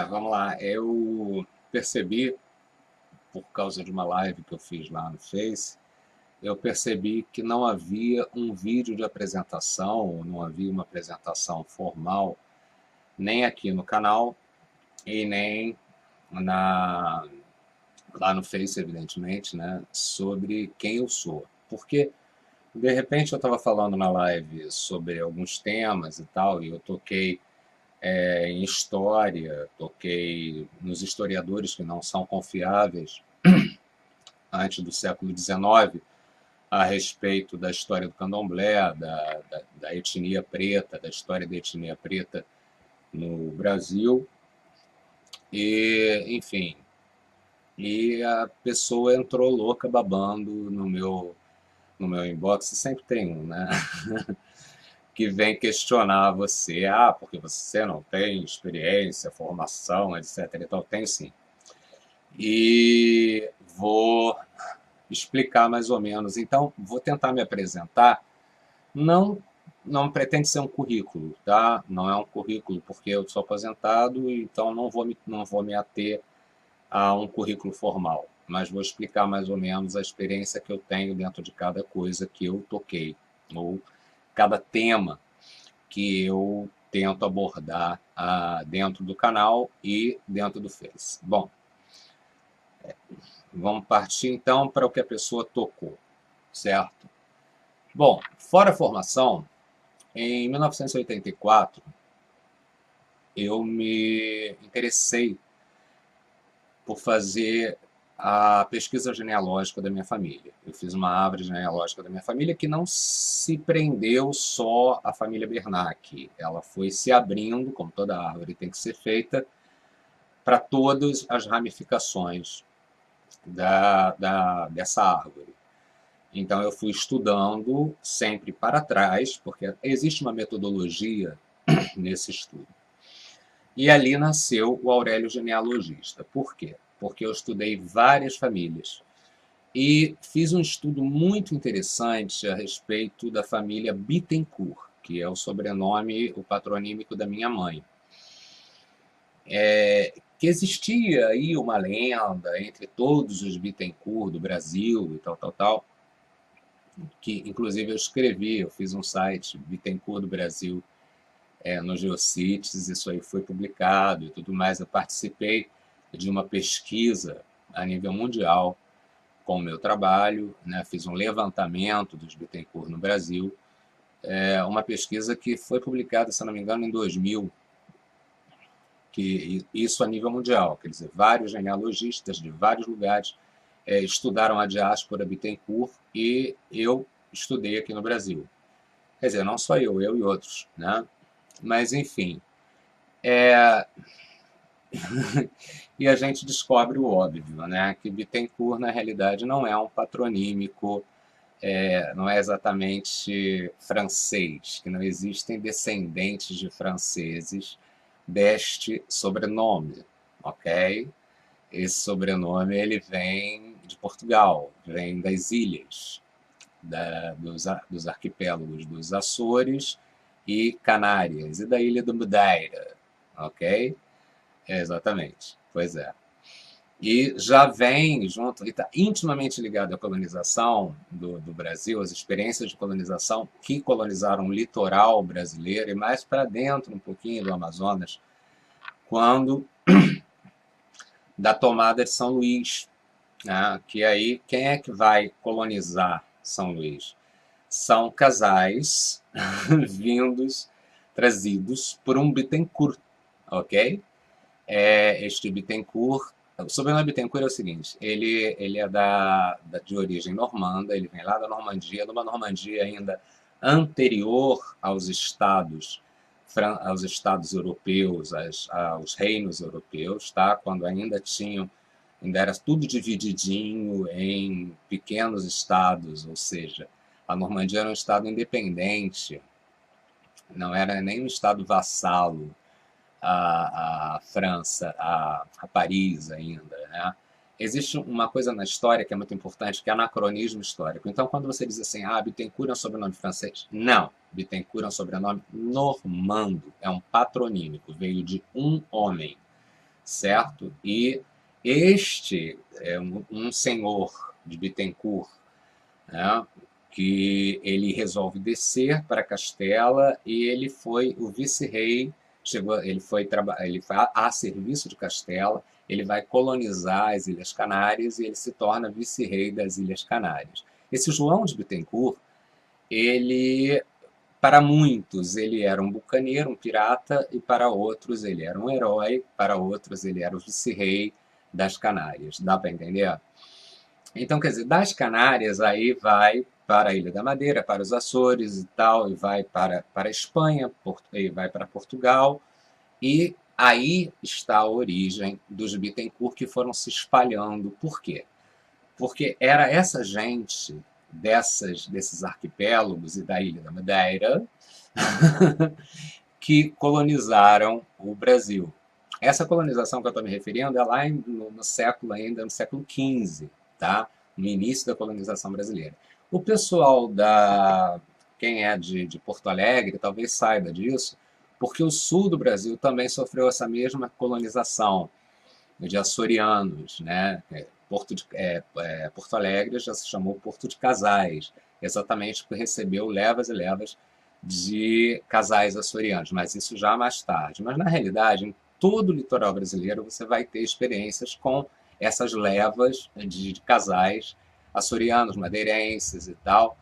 Vamos lá. Eu percebi, por causa de uma live que eu fiz lá no Face, eu percebi que não havia um vídeo de apresentação, não havia uma apresentação formal, nem aqui no canal e nem na, lá no Face, evidentemente, né, sobre quem eu sou. Porque, de repente, eu estava falando na live sobre alguns temas e tal, e eu toquei em história, toquei nos historiadores que não são confiáveis antes do século XIX, a respeito da história do candomblé, da etnia preta, da história da etnia preta no Brasil, e, enfim, e a pessoa entrou louca babando no meu inbox, sempre tem um, né? Que vem questionar você, porque você não tem experiência, formação, etc. Então, tenho sim. E vou explicar mais ou menos. Então, vou tentar me apresentar. Não, não pretende ser um currículo, tá? Não é um currículo porque eu sou aposentado, então não vou me ater a um currículo formal, mas vou explicar mais ou menos a experiência que eu tenho dentro de cada coisa que eu toquei, ou cada tema que eu tento abordar dentro do canal e dentro do Face. Bom, vamos partir então para o que a pessoa tocou, certo? Bom, fora a formação, em 1984 eu me interessei por fazer a pesquisa genealógica da minha família. Eu fiz uma árvore genealógica da minha família que não se prendeu só à família Bernacchi. Ela foi se abrindo, como toda árvore tem que ser feita, para todas as ramificações dessa árvore. Então eu fui estudando sempre para trás, porque existe uma metodologia nesse estudo. E ali nasceu o Aurélio Genealogista. Por quê? Porque eu estudei várias famílias e fiz um estudo muito interessante a respeito da família Bittencourt, que é o sobrenome, o patronímico da minha mãe. Que existia aí uma lenda entre todos os Bittencourt do Brasil e tal, tal, tal, que inclusive eu fiz um site, Bittencourt do Brasil, no Geocities, isso aí foi publicado e tudo mais. Eu participei de uma pesquisa a nível mundial com o meu trabalho, né? Fiz um levantamento dos Bittencourt no Brasil, uma pesquisa que foi publicada, se não me engano, em 2000, que isso a nível mundial, quer dizer, vários genealogistas de vários lugares estudaram a diáspora Bittencourt e eu estudei aqui no Brasil. Quer dizer, não só eu e outros, né? Mas, enfim, e a gente descobre o óbvio, né? Que Bittencourt, na realidade, não é um patronímico, não é exatamente francês, que não existem descendentes de franceses deste sobrenome, ok? Esse sobrenome ele vem de Portugal, vem das ilhas, dos arquipélagos dos Açores e Canárias, e da ilha do Madeira, ok? Exatamente, pois é. E já vem junto, e está intimamente ligado à colonização do Brasil, às experiências de colonização que colonizaram o litoral brasileiro e mais para dentro um pouquinho do Amazonas, quando da tomada de São Luís, né? Que aí quem é que vai colonizar São Luís? São casais vindos, trazidos por um Bittencourt, ok? Este Bittencourt, o sobrenome Bittencourt é o seguinte, ele é de origem normanda, ele vem lá da Normandia, numa Normandia ainda anterior aos estados europeus, aos reinos europeus, tá? Quando ainda era tudo divididinho em pequenos estados, ou seja, a Normandia era um estado independente, não era nem um estado vassalo à França, a Paris ainda, né? Existe uma coisa na história que é muito importante, que é anacronismo histórico. Então, quando você diz assim, Bittencourt é um sobrenome francês, não. Bittencourt é um sobrenome normando, é um patronímico, veio de um homem. certo? E este é um senhor de Bittencourt, né, que ele resolve descer para Castela e ele foi o vice-rei, ele foi a serviço de Castela, ele vai colonizar as Ilhas Canárias e ele se torna vice-rei das Ilhas Canárias. Esse João de Bittencourt, ele, para muitos, ele era um bucaneiro, um pirata, e para outros ele era um herói, para outros ele era o vice-rei das Canárias. Dá para entender? Então, quer dizer, das Canárias aí vai para a Ilha da Madeira, para os Açores e tal, e vai para a Espanha, e vai para Portugal, e aí está a origem dos Bittencourt que foram se espalhando. Por quê? Porque era essa gente desses arquipélagos e da Ilha da Madeira que colonizaram o Brasil. Essa colonização que eu estou me referindo é lá no século ainda, no século XV, tá? No início da colonização brasileira. O pessoal quem é de Porto Alegre talvez saiba disso, porque o sul do Brasil também sofreu essa mesma colonização de açorianos, né? Porto Alegre já se chamou Porto de Casais, exatamente porque recebeu levas e levas de casais açorianos, mas isso já mais tarde. Mas, na realidade, em todo o litoral brasileiro, você vai ter experiências com essas levas de casais açorianos, madeirenses e tal,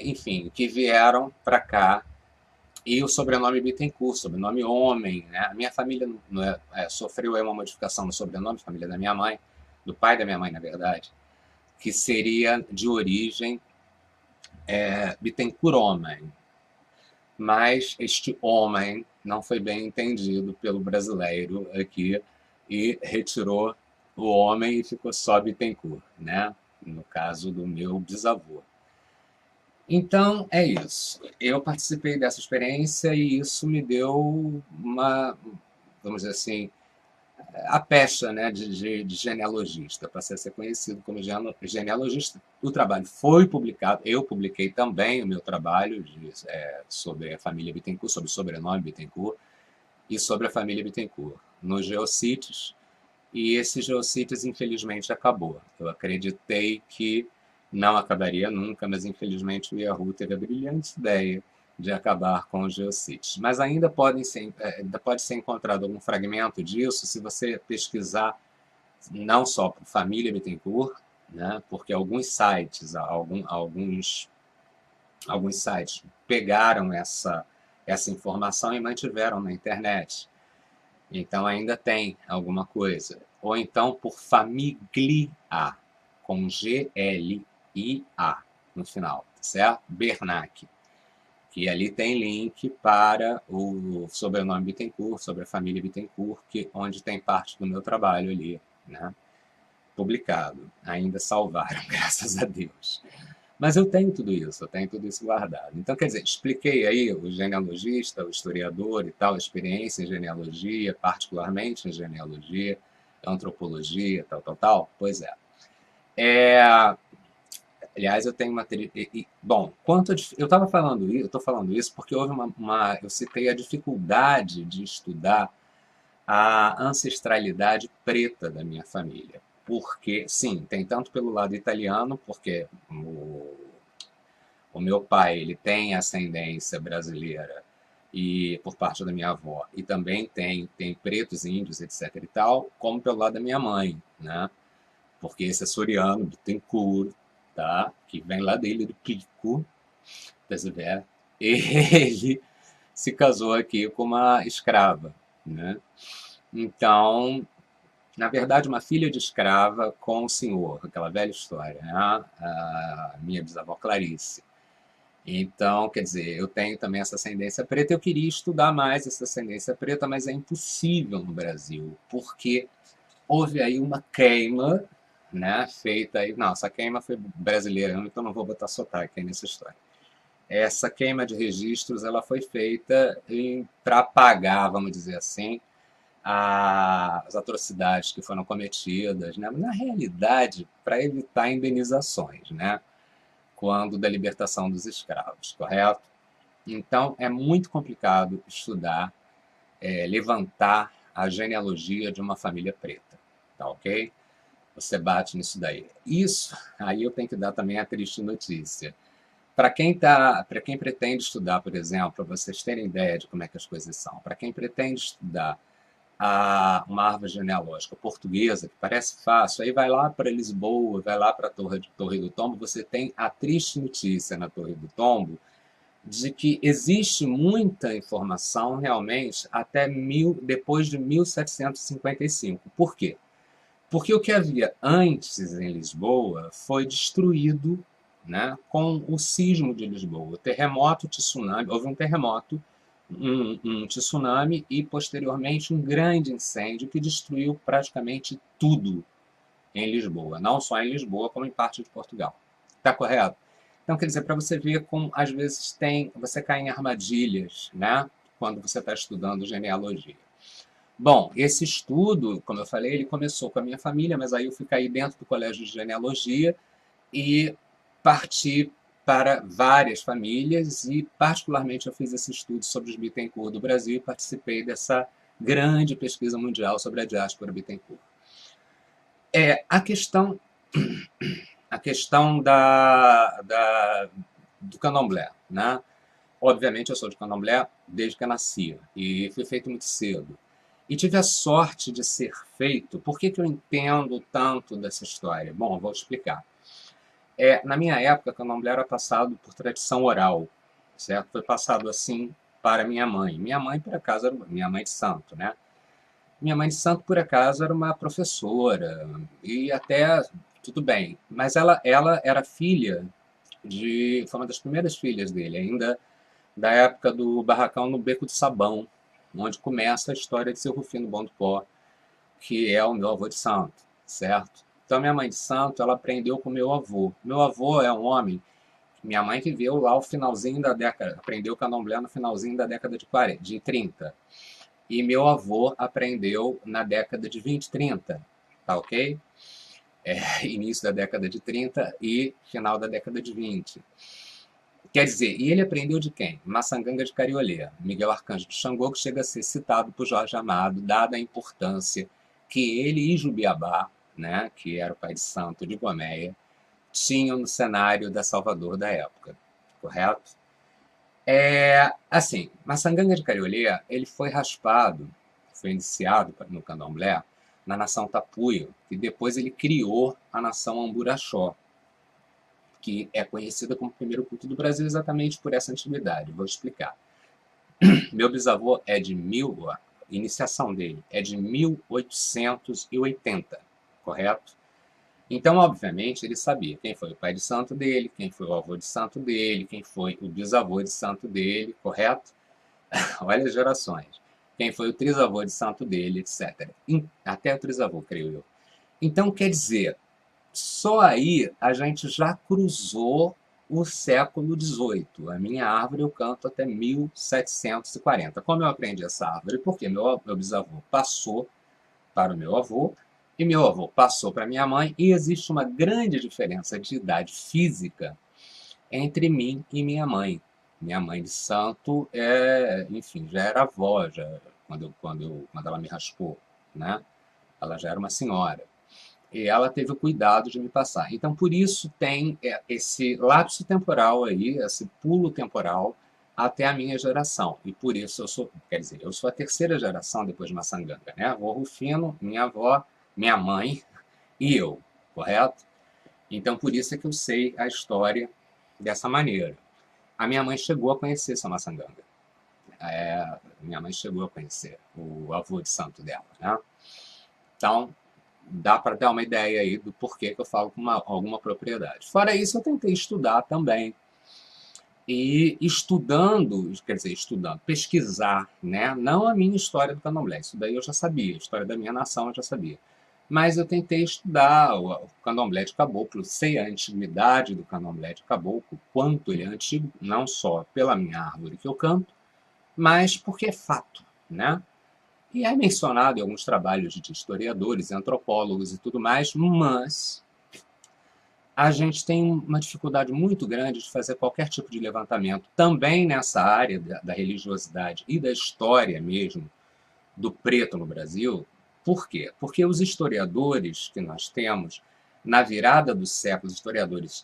enfim, que vieram para cá. E o sobrenome Bittencourt, sobrenome homem, né? A minha família sofreu uma modificação no sobrenome, família da minha mãe, do pai da minha mãe, na verdade, que seria de origem Bittencourt homem. Mas este homem não foi bem entendido pelo brasileiro aqui e retirou o homem e ficou só Bittencourt, né? No caso do meu bisavô. Então, é isso. Eu participei dessa experiência e isso me deu vamos dizer assim, a pecha, né, de genealogista, para ser conhecido como genealogista. O trabalho foi publicado, eu publiquei também o meu trabalho sobre a família Bittencourt, sobre o sobrenome Bittencourt e sobre a família Bittencourt, nos Geocities, e esse Geocities, infelizmente, acabou. Eu acreditei que não acabaria nunca, mas infelizmente o Yahoo teve a brilhante ideia de acabar com os Geocities. Mas ainda pode ser encontrado algum fragmento disso se você pesquisar não só por família Bittencourt, né, porque alguns sites pegaram essa informação e mantiveram na internet. Então ainda tem alguma coisa. Ou então por Famiglia, com Glia no final, certo? Bernac. Que ali tem link para o sobrenome Bittencourt, sobre a família Bittencourt, onde tem parte do meu trabalho ali, né? Publicado. Ainda salvaram, graças a Deus. Mas eu tenho tudo isso guardado. Então, quer dizer, expliquei aí o genealogista, o historiador e tal, a experiência em genealogia, particularmente em genealogia, antropologia, tal. Pois é. Aliás, eu tenho bom, eu estava falando isso, eu estou falando isso porque houve eu citei a dificuldade de estudar a ancestralidade preta da minha família. Porque, sim, tem tanto pelo lado italiano, porque o meu pai ele tem ascendência brasileira e por parte da minha avó, e também tem pretos, índios, etc e tal, como pelo lado da minha mãe, né? Porque esse açoriano, Bittencourt, tá? Que vem lá dele do Pico, percebe? Ele se casou aqui com uma escrava, né? Então, na verdade, uma filha de escrava com o senhor, aquela velha história, né? A minha bisavó Clarice. Então, quer dizer, eu tenho também essa ascendência preta. Eu queria estudar mais essa ascendência preta, mas é impossível no Brasil, porque houve aí uma queima, né, feita aí. Não, essa queima foi brasileira, então não vou botar sotaque aí nessa história. Essa queima de registros ela foi feita para apagar, vamos dizer assim, as atrocidades que foram cometidas, né? Na realidade, para evitar indenizações, né? Quando da libertação dos escravos, correto? Então, é muito complicado estudar, levantar a genealogia de uma família preta, tá ok? Você bate nisso daí. Isso, aí eu tenho que dar também a triste notícia. Para quem pretende estudar, por exemplo, para vocês terem ideia de como é que as coisas são, para quem pretende estudar uma árvore genealógica portuguesa, que parece fácil, aí vai lá para Lisboa, vai lá para a Torre do Tombo, você tem a triste notícia na Torre do Tombo de que existe muita informação realmente depois de 1755. Por quê? Porque o que havia antes em Lisboa foi destruído, né, com o sismo de Lisboa. O terremoto, o tsunami, houve um terremoto, um tsunami e, posteriormente, um grande incêndio que destruiu praticamente tudo em Lisboa. Não só em Lisboa, como em parte de Portugal. Está correto? Então, quer dizer, para você ver como, às vezes, você cai em armadilhas, né, quando você está estudando genealogia. Bom, esse estudo, como eu falei, ele começou com a minha família, mas aí eu fui cair dentro do colégio de genealogia e parti para várias famílias e, particularmente, eu fiz esse estudo sobre os Bittencourt do Brasil e participei dessa grande pesquisa mundial sobre a diáspora Bittencourt. A questão do candomblé, né? Obviamente, eu sou de candomblé desde que eu nasci e fui feito muito cedo. E tive a sorte de ser feito. Por que eu entendo tanto dessa história? Bom, eu vou explicar. Na minha época, o candomblé era passado por tradição oral, certo? Foi passado assim para minha mãe. Minha mãe, por acaso, era minha mãe de santo, né? Minha mãe de santo, por acaso, era uma professora e até tudo bem. Mas ela era filha foi uma das primeiras filhas dele, ainda da época do barracão no Beco do Sabão, onde começa a história de seu Rufino Bom do Pó, que é o meu avô de santo, certo? Então, minha mãe de santo, ela aprendeu com meu avô. Meu avô é um homem, minha mãe viveu lá o finalzinho da década, aprendeu candomblé no finalzinho da década de 30. E meu avô aprendeu na década de 20, 30, tá ok? Início da década de 30 e final da década de 20. Quer dizer, e ele aprendeu de quem? Maçanganga de Cariolê, Miguel Arcanjo de Xangô, que chega a ser citado por Jorge Amado, dada a importância que ele e Jubiabá, né, que era o pai de santo de Gomeia, tinham no cenário da Salvador da época, correto? Assim, Maçanganga de Cariolê, ele foi raspado, foi iniciado no candomblé na nação Tapuio, e depois ele criou a nação Amburaxó, que é conhecida como o primeiro culto do Brasil exatamente por essa antiguidade. Vou explicar. Meu bisavô a iniciação dele é de 1880, correto? Então, obviamente, ele sabia quem foi o pai de santo dele, quem foi o avô de santo dele, quem foi o bisavô de santo dele, correto? Olha as gerações. Quem foi o trisavô de santo dele, etc. Até o trisavô, creio eu. Então, quer dizer, só aí a gente já cruzou o século XVIII. A minha árvore eu canto até 1740. Como eu aprendi essa árvore? Porque meu bisavô passou para o meu avô, e meu avô passou para minha mãe, e existe uma grande diferença de idade física entre mim e minha mãe. Minha mãe de santo, enfim, já era avó quando ela me raspou, né? Ela já era uma senhora. E ela teve o cuidado de me passar. Então, por isso tem esse lapso temporal aí, esse pulo temporal até a minha geração. E por isso eu sou a terceira geração depois de Maçanganga, né? Avô Rufino, minha avó, minha mãe e eu, correto? Então, por isso é que eu sei a história dessa maneira. A minha mãe chegou a conhecer essa Maçanganga. Minha mãe chegou a conhecer o avô de santo dela, né? Então, dá para dar uma ideia aí do porquê que eu falo com alguma propriedade. Fora isso, eu tentei estudar também. E pesquisar, né? Não a minha história do candomblé, isso daí eu já sabia, a história da minha nação eu já sabia. Mas eu tentei estudar o candomblé de caboclo, sei a antiguidade do candomblé de caboclo, quanto ele é antigo, não só pela minha árvore que eu canto, mas porque é fato, né? E é mencionado em alguns trabalhos de historiadores, antropólogos e tudo mais, mas a gente tem uma dificuldade muito grande de fazer qualquer tipo de levantamento, também nessa área da religiosidade e da história mesmo, do preto no Brasil. Por quê? Porque os historiadores que nós temos na virada do século, os historiadores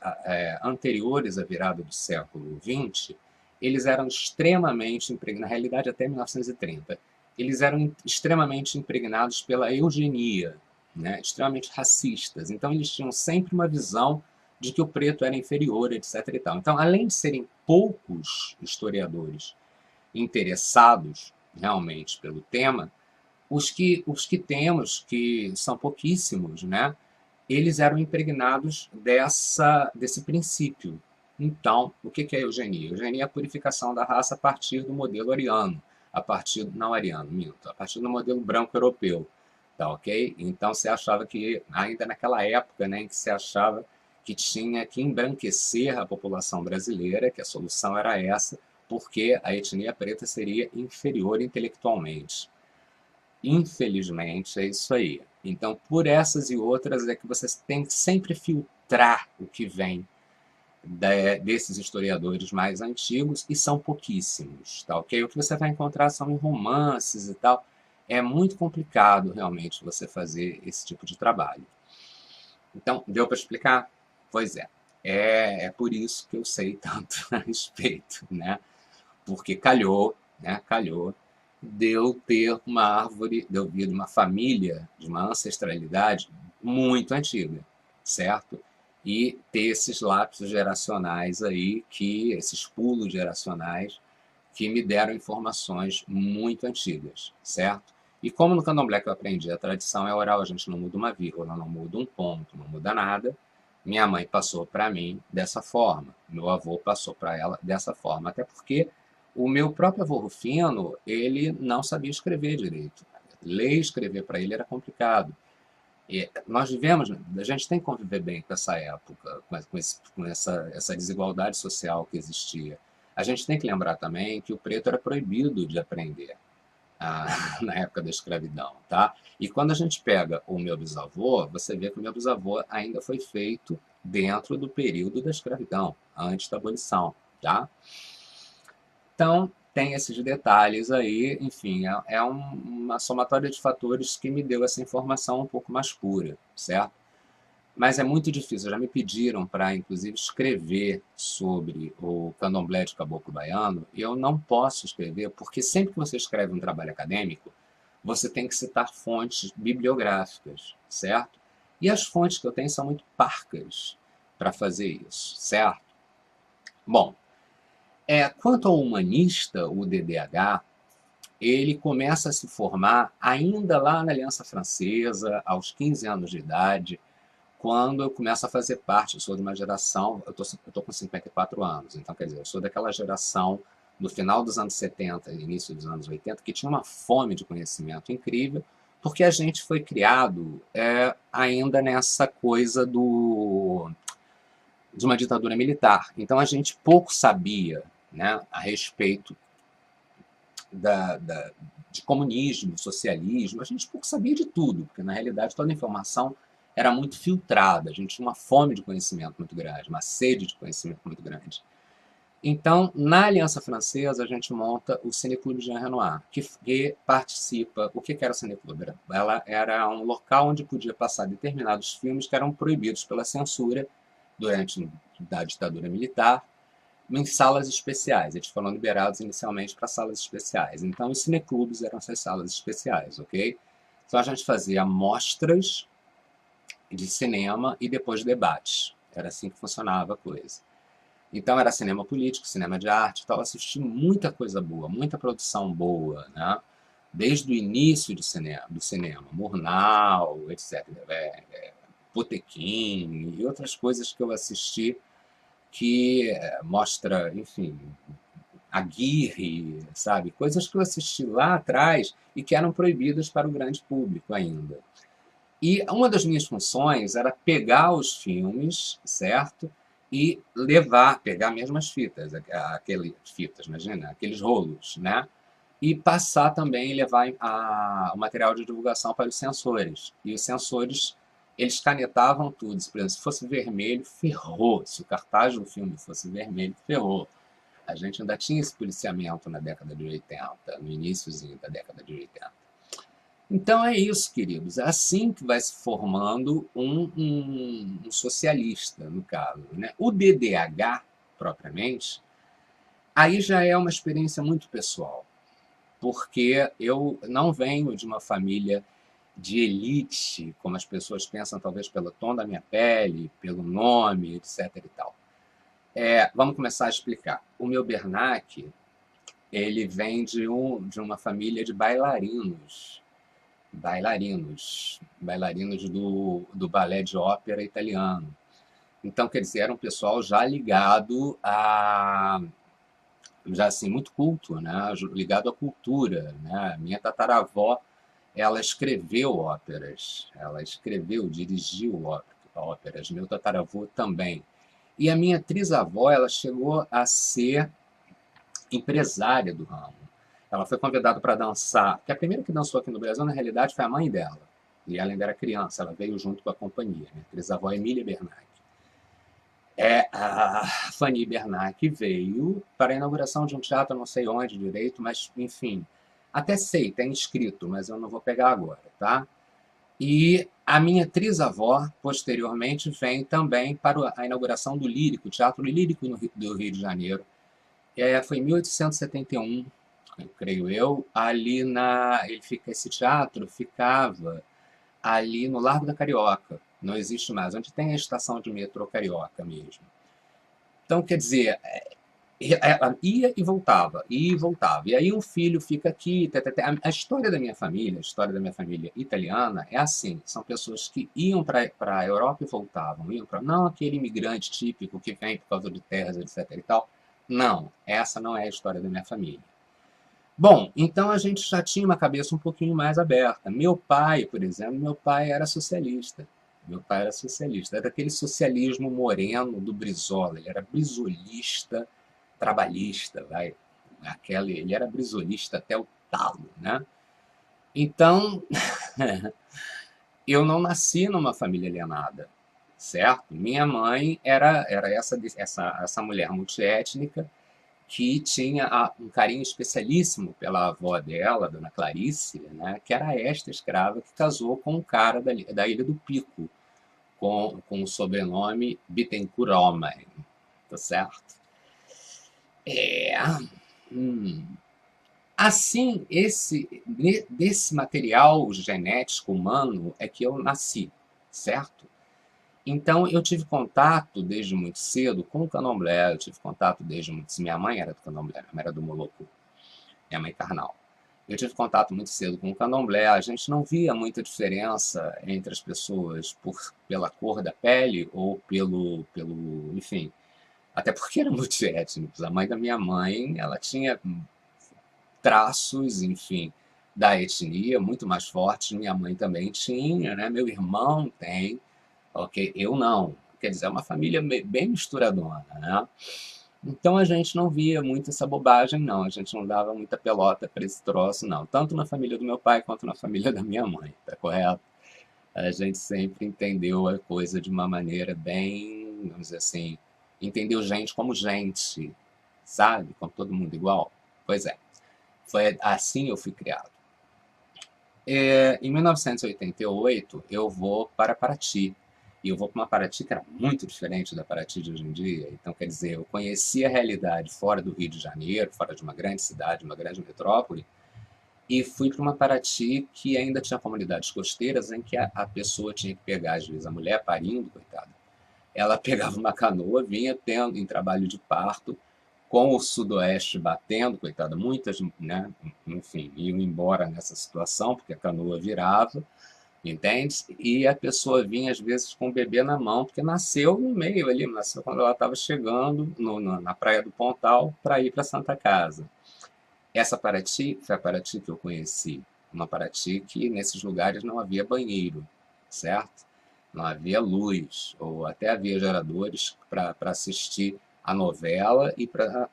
anteriores à virada do século XX, eles eram extremamente impregnados, na realidade até 1930, eles eram extremamente impregnados pela eugenia, né? Extremamente racistas. Então eles tinham sempre uma visão de que o preto era inferior, etc. E tal. Então, além de serem poucos historiadores interessados realmente pelo tema, os que temos, que são pouquíssimos, né, eles eram impregnados desse princípio. Então, o que é eugenia? Eugenia é a purificação da raça a partir do modelo ariano, não ariano, minto, a partir do modelo branco europeu, tá ok? Então, você achava que, ainda naquela época, né, em que se achava que tinha que embranquecer a população brasileira, que a solução era essa, porque a etnia preta seria inferior intelectualmente. Infelizmente, é isso aí. Então, por essas e outras, é que você tem que sempre filtrar o que vem desses historiadores mais antigos, e são pouquíssimos, tá ok? O que você vai encontrar são em romances e tal. É muito complicado, realmente, você fazer esse tipo de trabalho. Então, deu para explicar? Pois é. É por isso que eu sei tanto a respeito, né? Porque calhou, né? Calhou de eu ter uma árvore, de eu vir de uma família, de uma ancestralidade muito antiga, certo? E ter esses lapsos geracionais aí, esses pulos geracionais, que me deram informações muito antigas, certo? E como no candomblé que eu aprendi, a tradição é oral, a gente não muda uma vírgula, não muda um ponto, não muda nada. Minha mãe passou para mim dessa forma, meu avô passou para ela dessa forma, até porque o meu próprio avô Rufino, ele não sabia escrever direito. Ler e escrever para ele era complicado. E nós vivemos, a gente tem que conviver bem com essa época, com essa desigualdade social que existia. A gente tem que lembrar também que o preto era proibido de aprender na época da escravidão, tá? E quando a gente pega o meu bisavô, você vê que o meu bisavô ainda foi feito dentro do período da escravidão, antes da abolição, tá? Então, tem esses detalhes aí, enfim, uma somatória de fatores que me deu essa informação um pouco mais pura, certo? Mas é muito difícil, já me pediram para, inclusive, escrever sobre o candomblé de caboclo baiano, e eu não posso escrever, porque sempre que você escreve um trabalho acadêmico, você tem que citar fontes bibliográficas, certo? E as fontes que eu tenho são muito parcas para fazer isso, certo? Bom, quanto ao humanista, o DDH, ele começa a se formar ainda lá na Aliança Francesa, aos 15 anos de idade, quando eu começo a fazer parte. Eu sou de uma geração, eu tô com 54 anos, então quer dizer, eu sou daquela geração no final dos anos 70 e início dos anos 80, que tinha uma fome de conhecimento incrível, porque a gente foi criado ainda nessa coisa de uma ditadura militar. Então a gente pouco sabia, né, a respeito de comunismo, socialismo, a gente pouco sabia de tudo, porque na realidade toda a informação era muito filtrada, a gente tinha uma fome de conhecimento muito grande, uma sede de conhecimento muito grande. Então, na Aliança Francesa, a gente monta o Cineclube Jean Renoir, que participa. O que era o Cineclube? Ela era um local onde podia passar determinados filmes que eram proibidos pela censura durante a ditadura militar, em salas especiais. Eles foram liberados inicialmente para salas especiais. Então, os cineclubes eram essas salas especiais, ok? Então, a gente fazia mostras de cinema e depois debates. Era assim que funcionava a coisa. Então, era cinema político, cinema de arte, tal. Assisti muita coisa boa, muita produção boa, né? Desde o início do cinema, Murnau, etc. Botequim e outras coisas que eu assisti que mostra, enfim, Aguirre, sabe? Coisas que eu assisti lá atrás e que eram proibidas para o grande público ainda. E uma das minhas funções era pegar os filmes, certo? E pegar mesmo as fitas, imagina, aqueles rolos, né? E passar também e levar o material de divulgação para os censores. E os censores, eles canetavam tudo. Por exemplo, se fosse vermelho, ferrou. Se o cartaz do filme fosse vermelho, ferrou. A gente ainda tinha esse policiamento na década de 80, no iníciozinho da década de 80. Então é isso, queridos. É assim que vai se formando um socialista, no caso, né? O DDH, propriamente, aí já é uma experiência muito pessoal, porque eu não venho de uma família de elite, como as pessoas pensam, talvez pelo tom da minha pele, pelo nome, etc. e tal. Vamos começar a explicar. O meu Bernac, ele vem de uma família de bailarinos do balé de ópera italiano. Então, quer dizer, era um pessoal já ligado já assim, muito culto, né? Ligado à cultura, né? Minha tataravó, ela escreveu óperas, ela escreveu, dirigiu óperas, meu tataravô também. E a minha trisavó, ela chegou a ser empresária do ramo. Ela foi convidada para dançar, que a primeira que dançou aqui no Brasil, na realidade, foi a mãe dela. E ela ainda era criança, ela veio junto com a companhia, minha trisavó Emília Bernat. A Fanny Bernat veio para a inauguração de um teatro, não sei onde direito, mas enfim, até sei, tem escrito, mas eu não vou pegar agora, tá? E a minha trisavó, posteriormente, vem também para a inauguração do Lírico, Teatro Lírico do Rio de Janeiro. Foi em 1871, creio eu, esse teatro ficava ali no Largo da Carioca, não existe mais, onde tem a estação de metrô Carioca mesmo. Então, quer dizer, ia e voltava, ia e voltava. E aí um filho fica aqui. A história da minha família, a história da minha família italiana é assim: são pessoas que iam para a Europa e voltavam, não aquele imigrante típico que vem por causa de terras, etc. e tal. Não, essa não é a história da minha família. Bom, então a gente já tinha uma cabeça um pouquinho mais aberta. Meu pai, por exemplo, meu pai era socialista. Meu pai era socialista. Era aquele socialismo moreno do Brizola. Ele era brizolista, trabalhista, vai. Ele era brizolista até o talo, né? Então, eu não nasci numa família alienada, certo? Minha mãe era essa mulher multiétnica que tinha um carinho especialíssimo pela avó dela, Dona Clarice, né, que era esta escrava que casou com um cara da Ilha do Pico, com o sobrenome Bittencourt Homem, tá certo? É. hum. Assim, desse material genético humano é que eu nasci, certo? Então, eu tive contato desde muito cedo com o candomblé, eu tive contato desde muito cedo. Minha mãe era do candomblé, minha mãe era do Moloco, minha mãe carnal. Eu tive contato muito cedo com o candomblé, a gente não via muita diferença entre as pessoas pela cor da pele ou enfim, até porque eram multiétnicos. A mãe da minha mãe, ela tinha traços, enfim, da etnia muito mais fortes, minha mãe também tinha, né? Meu irmão tem, ok? Eu não. Quer dizer, é uma família bem misturadona, né? Então a gente não via muito essa bobagem, não. A gente não dava muita pelota para esse troço, não. Tanto na família do meu pai quanto na família da minha mãe, tá correto? A gente sempre entendeu a coisa de uma maneira bem, vamos dizer assim, entendeu gente como gente, sabe? Como todo mundo igual. Pois é, foi assim eu fui criado. Em 1988, eu vou para Paraty. E eu vou para uma Paraty que era muito diferente da Paraty de hoje em dia. Então, quer dizer, eu conheci a realidade fora do Rio de Janeiro, fora de uma grande cidade, uma grande metrópole, e fui para uma Paraty que ainda tinha comunidades costeiras em que a pessoa tinha que pegar, às vezes, a mulher parindo, coitada. Ela pegava uma canoa, vinha tendo em trabalho de parto, com o sudoeste batendo, coitada, muitas, né, enfim, iam embora nessa situação, porque a canoa virava, entende? E a pessoa vinha, às vezes, com o bebê na mão, porque nasceu no meio ali, nasceu quando ela estava chegando na Praia do Pontal para ir para Santa Casa. Essa Paraty foi a Paraty que eu conheci, uma Paraty que nesses lugares não havia banheiro, certo? Não havia luz, ou até havia geradores para assistir a novela e para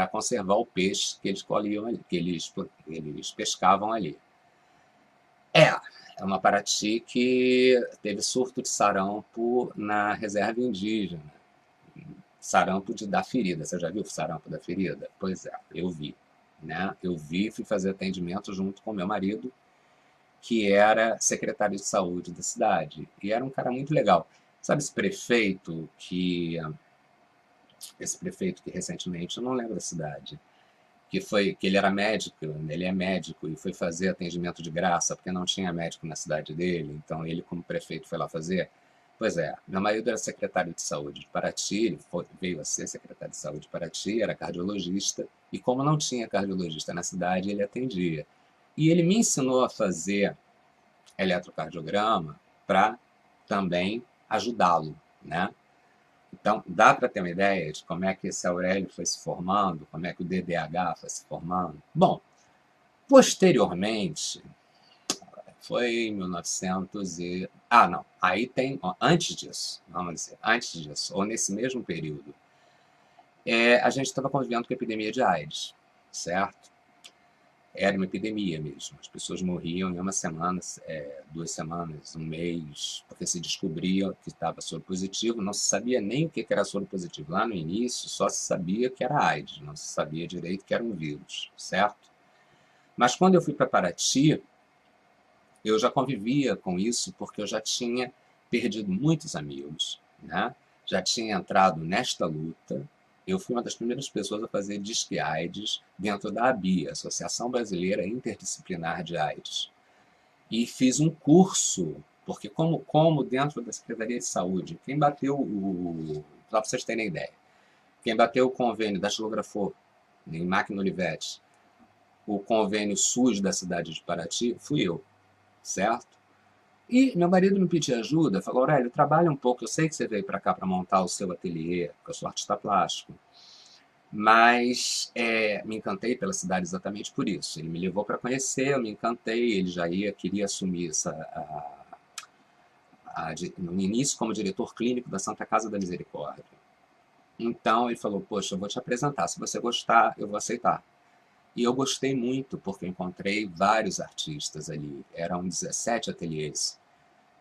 conservar o peixe que eles colhiam ali, eles pescavam ali. É uma Paraty que teve surto de sarampo na reserva indígena. Sarampo da ferida. Você já viu o sarampo da ferida? Pois é, eu vi. Né? Eu vi, fui fazer atendimento junto com meu marido, que era secretário de saúde da cidade. E era um cara muito legal. Sabe esse prefeito que recentemente, eu não lembro da cidade, que ele era médico, ele é médico e foi fazer atendimento de graça porque não tinha médico na cidade dele, então ele como prefeito foi lá fazer. Pois é, meu marido era secretário de saúde de Paraty, veio a ser secretário de saúde de Paraty, era cardiologista, e como não tinha cardiologista na cidade, ele atendia. E ele me ensinou a fazer eletrocardiograma para também ajudá-lo, né? Então, dá para ter uma ideia de como é que esse Aurélio foi se formando, como é que o DDH foi se formando? Bom, posteriormente, foi em 1900 e... Ah, não, aí tem... Ó, antes disso, vamos dizer, antes disso, ou nesse mesmo período, a gente estava convivendo com a epidemia de AIDS, certo? Era uma epidemia mesmo. As pessoas morriam em uma semana, 2 semanas, um mês, porque se descobria que estava soro positivo, não se sabia nem o que era soro positivo. Lá no início, só se sabia que era AIDS, não se sabia direito que era um vírus, certo? Mas quando eu fui para Paraty, eu já convivia com isso, porque eu já tinha perdido muitos amigos, né? Já tinha entrado nesta luta. Eu fui uma das primeiras pessoas a fazer Disque AIDS dentro da ABI, Associação Brasileira Interdisciplinar de AIDS. E fiz um curso, porque como dentro da Secretaria de Saúde, quem bateu só para vocês terem ideia, quem bateu o convênio da Xilografou, em Máquina Olivetti, o convênio SUS da cidade de Paraty, fui eu, certo? E meu marido me pediu ajuda, falou, Aurélio, trabalha um pouco, eu sei que você veio para cá para montar o seu ateliê, porque eu sou artista plástico, mas me encantei pela cidade exatamente por isso. Ele me levou para conhecer, eu me encantei, ele já queria assumir no início como diretor clínico da Santa Casa da Misericórdia. Então ele falou, poxa, eu vou te apresentar, se você gostar, eu vou aceitar. E eu gostei muito, porque eu encontrei vários artistas ali, eram 17 ateliês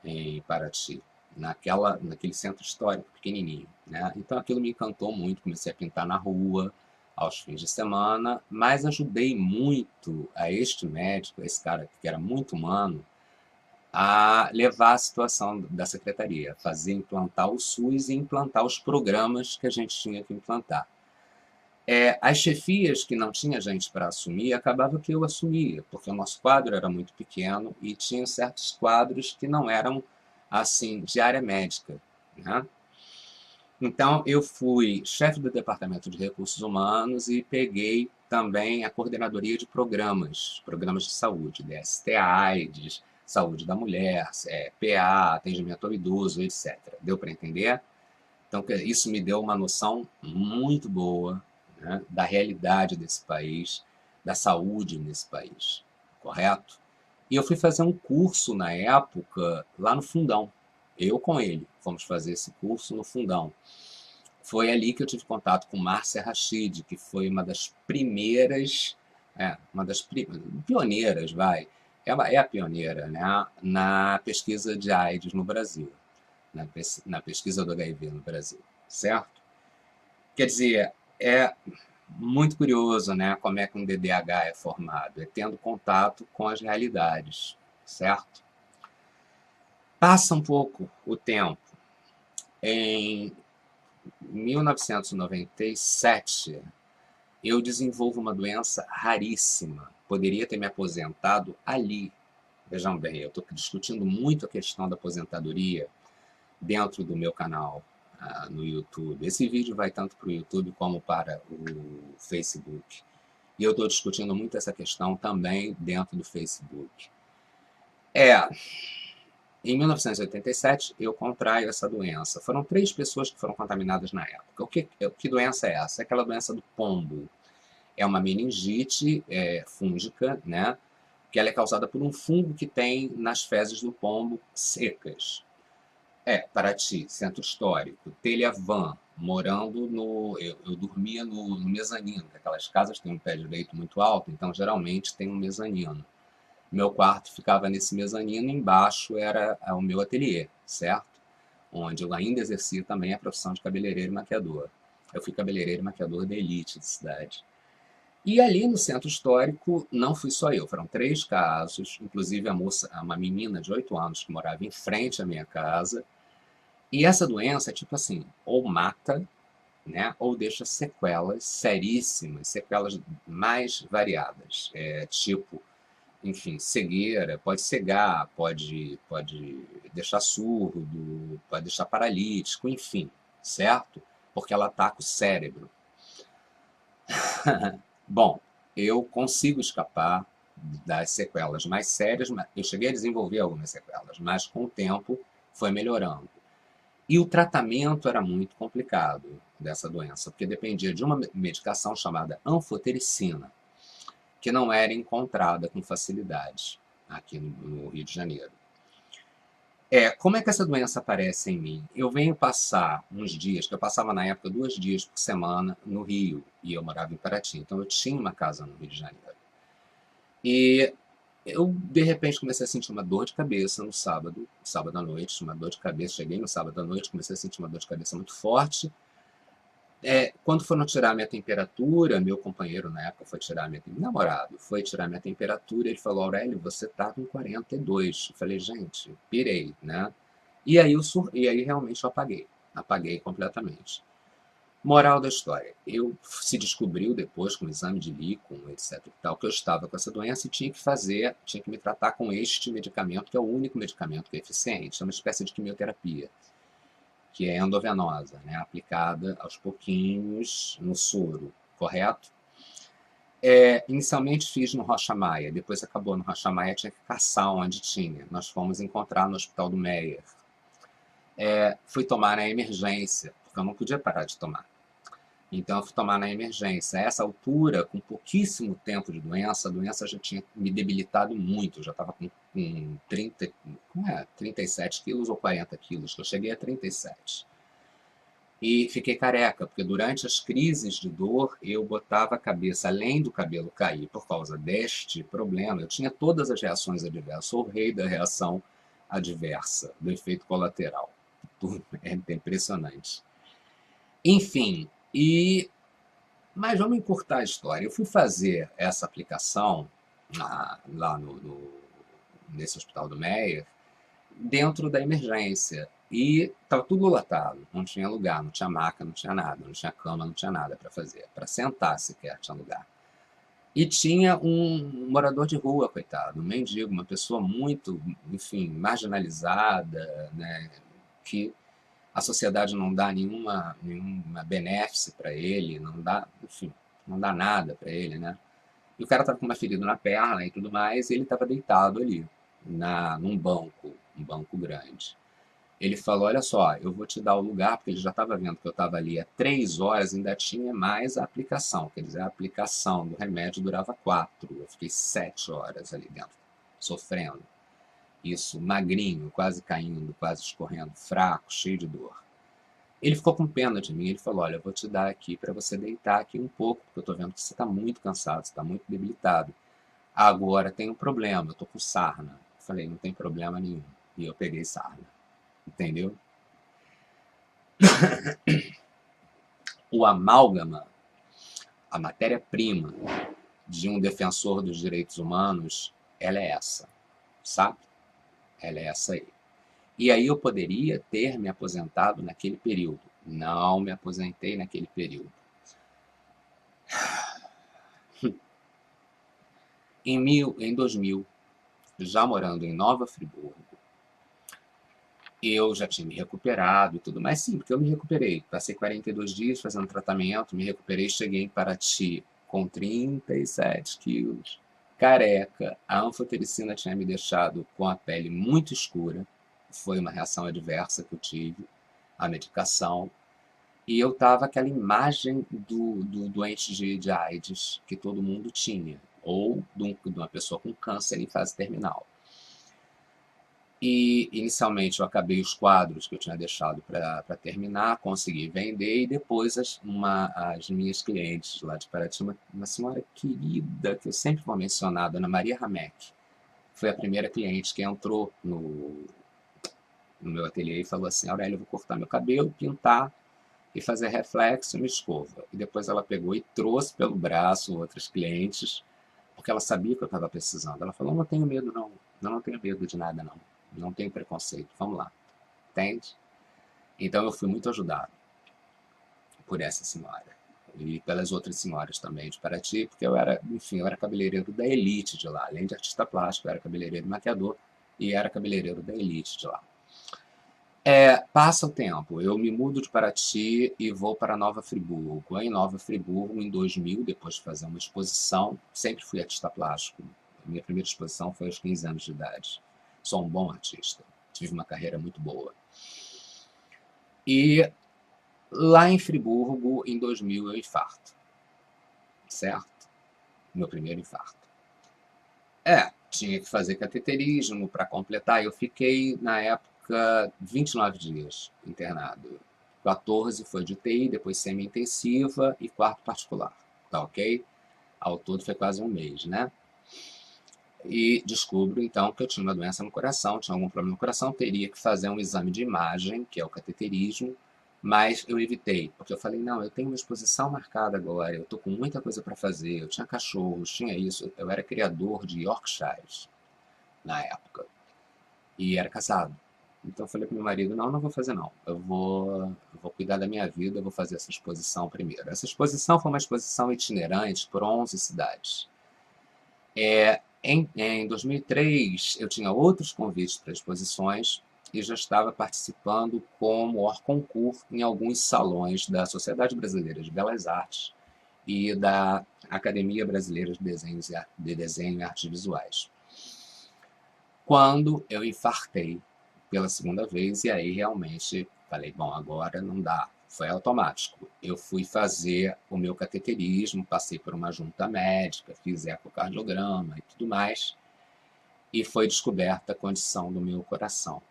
em Paraty, naquele centro histórico pequenininho, né? Então aquilo me encantou muito, comecei a pintar na rua, aos fins de semana, mas ajudei muito a este médico, a esse cara que era muito humano, a levar a situação da secretaria, fazer implantar o SUS e implantar os programas que a gente tinha que implantar. As chefias que não tinha gente para assumir, acabava que eu assumia, porque o nosso quadro era muito pequeno e tinha certos quadros que não eram assim de área médica, né? Então eu fui chefe do departamento de recursos humanos e peguei também a coordenadoria de programas de saúde, DST, AIDS, saúde da mulher, PA, atendimento ao idoso, etc. Deu para entender? Então isso me deu uma noção muito boa, né, da realidade desse país, da saúde nesse país, correto? E eu fui fazer um curso na época lá no Fundão. Eu com ele fomos fazer esse curso no Fundão. Foi ali que eu tive contato com Márcia Rachid, que foi uma das primeiras, pioneiras, vai. Ela é a pioneira, né, na pesquisa de AIDS no Brasil, na pesquisa do HIV no Brasil, certo? Quer dizer, é muito curioso, né, como é que um DDH é formado, tendo contato com as realidades, certo? Passa um pouco o tempo. Em 1997, eu desenvolvo uma doença raríssima. Poderia ter me aposentado ali. Vejam bem, eu estou discutindo muito a questão da aposentadoria dentro do meu canal no YouTube. Esse vídeo vai tanto para o YouTube como para o Facebook. E eu estou discutindo muito essa questão também dentro do Facebook. Em 1987, eu contraio essa doença. Foram 3 pessoas que foram contaminadas na época. Que doença é essa? É aquela doença do pombo. É uma meningite fúngica, né? Que ela é causada por um fungo que tem nas fezes do pombo secas. Paraty, centro histórico, telha van, morando no... Eu dormia no mezanino, que aquelas casas têm um pé direito muito alto, então geralmente tem um mezanino. Meu quarto ficava nesse mezanino, embaixo era o meu ateliê, certo? Onde eu ainda exercia também a profissão de cabeleireiro e maquiador. Eu fui cabeleireiro e maquiador da elite da cidade. E ali no centro histórico não fui só eu, foram 3 casos, inclusive a moça, uma menina de 8 anos que morava em frente à minha casa. E essa doença, tipo assim, ou mata, né, ou deixa sequelas seríssimas, sequelas mais variadas. Tipo, enfim, cegueira, pode cegar, pode deixar surdo, pode deixar paralítico, enfim, certo? Porque ela ataca o cérebro. Bom, eu consigo escapar das sequelas mais sérias, eu cheguei a desenvolver algumas sequelas, mas com o tempo foi melhorando. E o tratamento era muito complicado dessa doença, porque dependia de uma medicação chamada anfotericina, que não era encontrada com facilidade aqui no Rio de Janeiro. Como é que essa doença aparece em mim? Eu venho passar uns dias, que eu passava na época 2 dias por semana no Rio, e eu morava em Paraty, então eu tinha uma casa no Rio de Janeiro. E eu, de repente, comecei a sentir uma dor de cabeça no sábado à noite, uma dor de cabeça. Cheguei no sábado à noite, comecei a sentir uma dor de cabeça muito forte. Quando foram tirar minha temperatura, meu companheiro na época foi tirar minha namorado, foi tirar minha temperatura, ele falou, Aurélio, você tá com 42. Eu falei, gente, pirei, né? E aí realmente eu apaguei completamente. Moral da história, eu se descobriu depois com o exame de líquor, etc e tal, que eu estava com essa doença e tinha que me tratar com este medicamento, que é o único medicamento que é eficiente, é uma espécie de quimioterapia, que é endovenosa, né, aplicada aos pouquinhos no soro, correto? Inicialmente fiz no Rocha Maia, depois acabou no Rocha Maia, tinha que caçar onde tinha. Nós fomos encontrar no Hospital do Meier. Fui tomar na emergência, porque eu não podia parar de tomar. Então, eu fui tomar na emergência. A essa altura, com pouquíssimo tempo de doença, a doença já tinha me debilitado muito. Eu já estava com 37 quilos ou 40 quilos, que eu cheguei a 37. E fiquei careca, porque durante as crises de dor, eu botava a cabeça, além do cabelo cair por causa deste problema, eu tinha todas as reações adversas. Sou o rei da reação adversa, do efeito colateral. É impressionante. Enfim, mas vamos encurtar a história. Eu fui fazer essa aplicação lá nesse hospital do Meier, dentro da emergência. E estava tudo lotado, não tinha lugar, não tinha maca, não tinha nada, não tinha cama, não tinha nada para fazer. Para sentar sequer tinha lugar. E tinha um morador de rua, coitado, um mendigo, uma pessoa muito, enfim, marginalizada, né, que a sociedade não dá nenhuma benefício para ele, não dá, enfim, não dá nada para ele, né? E o cara estava com uma ferida na perna e tudo mais, e ele estava deitado ali, num banco, um banco grande. Ele falou, olha só, eu vou te dar o lugar, porque ele já estava vendo que eu estava ali há 3 horas, ainda tinha mais a aplicação, quer dizer, a aplicação do remédio durava 4, eu fiquei 7 horas ali dentro, sofrendo. Isso, magrinho, quase caindo, quase escorrendo, fraco, cheio de dor. Ele ficou com pena de mim, ele falou, olha, eu vou te dar aqui para você deitar aqui um pouco, porque eu estou vendo que você está muito cansado, você está muito debilitado. Agora tem um problema, eu estou com sarna. Eu falei, não tem problema nenhum. E eu peguei sarna, entendeu? O amálgama, a matéria-prima de um defensor dos direitos humanos, ela é essa, sabe? Ela é essa aí. E aí eu poderia ter me aposentado naquele período. Não me aposentei naquele período. Em 2000, já morando em Nova Friburgo, eu já tinha me recuperado e tudo mais. Sim, porque eu me recuperei. Passei 42 dias fazendo tratamento, me recuperei, cheguei em Paraty com 37 quilos, careca. A anfotericina tinha me deixado com a pele muito escura. Foi uma reação adversa que eu tive à medicação. E eu tava aquela imagem do doente de AIDS que todo mundo tinha, ou de uma pessoa com câncer em fase terminal. E inicialmente eu acabei os quadros que eu tinha deixado para terminar, consegui vender, e depois as minhas clientes lá de Paraty, uma senhora querida, que eu sempre vou mencionar, Dona Maria Ramek, foi a primeira cliente que entrou no meu ateliê e falou assim, Aurélio, eu vou cortar meu cabelo, pintar, e fazer reflexo e escova. E depois ela pegou e trouxe pelo braço outros clientes, porque ela sabia que eu estava precisando. Ela falou, não tenho medo não, eu não tenho medo de nada não, não tenho preconceito, vamos lá, entende? Então eu fui muito ajudado por essa senhora e pelas outras senhoras também de Paraty, porque eu era, enfim, eu era cabeleireiro da elite de lá, além de artista plástico, eu era cabeleireiro e maquiador e era cabeleireiro da elite de lá. Passa o tempo, eu me mudo de Paraty e vou para Nova Friburgo. Em Nova Friburgo, em 2000, depois de fazer uma exposição, sempre fui artista plástico. A minha primeira exposição foi aos 15 anos de idade. Sou um bom artista, tive uma carreira muito boa. E lá em Friburgo, em 2000, eu infarto, certo? Meu primeiro infarto. Tinha que fazer cateterismo para completar. Eu fiquei, na época, 29 dias internado. 14 foi de UTI, depois semi-intensiva e quarto particular. Tá ok? Ao todo foi quase um mês, né? E descubro, então, que eu tinha uma doença no coração, tinha algum problema no coração, teria que fazer um exame de imagem, que é o cateterismo, mas eu evitei, porque eu falei, não, eu tenho uma exposição marcada agora, eu estou com muita coisa para fazer, eu tinha cachorros, tinha isso, eu era criador de Yorkshires na época, e era casado. Então eu falei para meu marido, não, não vou fazer não, eu vou cuidar da minha vida, eu vou fazer essa exposição primeiro. Essa exposição foi uma exposição itinerante por 11 cidades. Em 2003, eu tinha outros convites para exposições e já estava participando como hors concours em alguns salões da Sociedade Brasileira de Belas Artes e da Academia Brasileira de Desenho e Artes Visuais. Quando eu infartei pela segunda vez, e aí realmente falei, bom, agora não dá. Foi automático. Eu fui fazer o meu cateterismo, passei por uma junta médica, fiz ecocardiograma e tudo mais, e foi descoberta a condição do meu coração.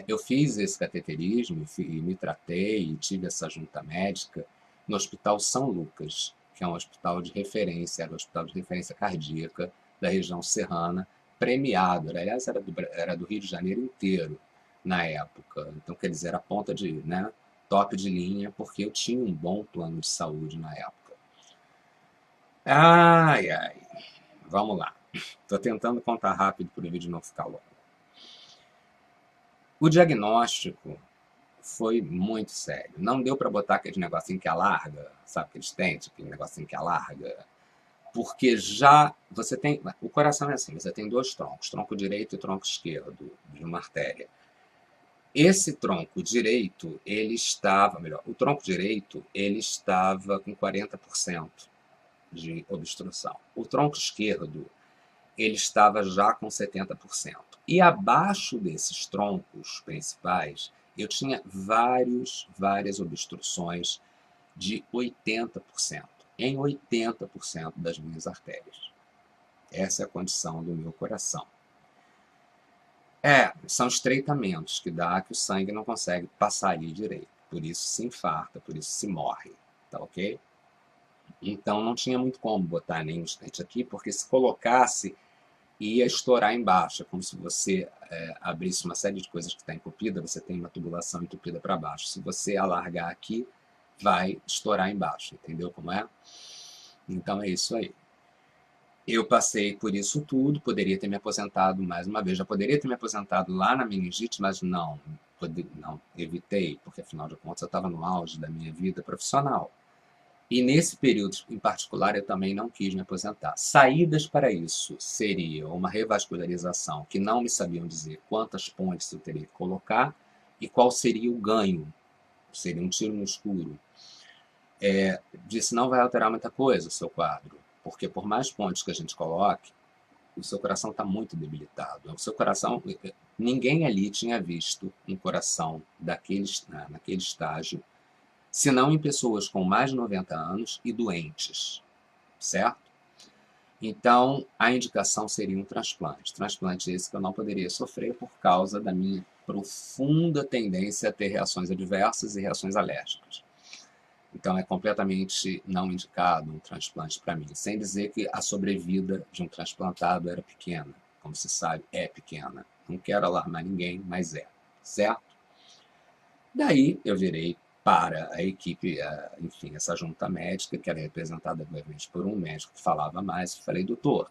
Eu fiz esse cateterismo e me tratei e tive essa junta médica no Hospital São Lucas, que é um hospital de referência, era um hospital de referência cardíaca da região serrana, premiado, aliás, era do Rio de Janeiro inteiro na época. Então, quer dizer, era ponta de, né, top de linha, porque eu tinha um bom plano de saúde na época. Ai, ai, vamos lá. Estou tentando contar rápido para o vídeo não ficar longo. O diagnóstico foi muito sério. Não deu para botar aquele negocinho que alarga, sabe que eles têm, aquele negocinho que alarga, porque já você tem, o coração é assim, você tem dois troncos, tronco direito e tronco esquerdo de uma artéria. Esse tronco direito, ele estava, melhor, o tronco direito, ele estava com 40% de obstrução. O tronco esquerdo, ele estava já com 70%. E abaixo desses troncos principais, eu tinha várias obstruções de 80%, em 80% das minhas artérias. Essa é a condição do meu coração. São estreitamentos que dá que o sangue não consegue passar ali direito. Por isso se infarta, por isso se morre, tá ok? Então não tinha muito como botar nenhum stent aqui, porque se colocasse, ia estourar embaixo. É como se você abrisse uma série de coisas que está entupida, você tem uma tubulação entupida para baixo. Se você alargar aqui, vai estourar embaixo, entendeu como é? Então é isso aí. Eu passei por isso tudo, poderia ter me aposentado mais uma vez, já poderia ter me aposentado lá na meningite, mas não, evitei, porque afinal de contas eu estava no auge da minha vida profissional. E nesse período em particular eu também não quis me aposentar. Saídas para isso seria uma revascularização, que não me sabiam dizer quantas pontes eu teria que colocar e qual seria o ganho. Seria um tiro no escuro. Disse, não vai alterar muita coisa o seu quadro, porque por mais pontes que a gente coloque, o seu coração está muito debilitado. O seu coração, ninguém ali tinha visto um coração naquele estágio, senão em pessoas com mais de 90 anos e doentes, certo? Então, a indicação seria um transplante. Transplante esse que eu não poderia sofrer por causa da minha profunda tendência a ter reações adversas e reações alérgicas. Então, é completamente não indicado um transplante para mim, sem dizer que a sobrevida de um transplantado era pequena. Como se sabe, é pequena. Não quero alarmar ninguém, mas certo? Daí, eu virei para a equipe, enfim, essa junta médica, que era representada obviamente por um médico que falava mais. Falei, doutor,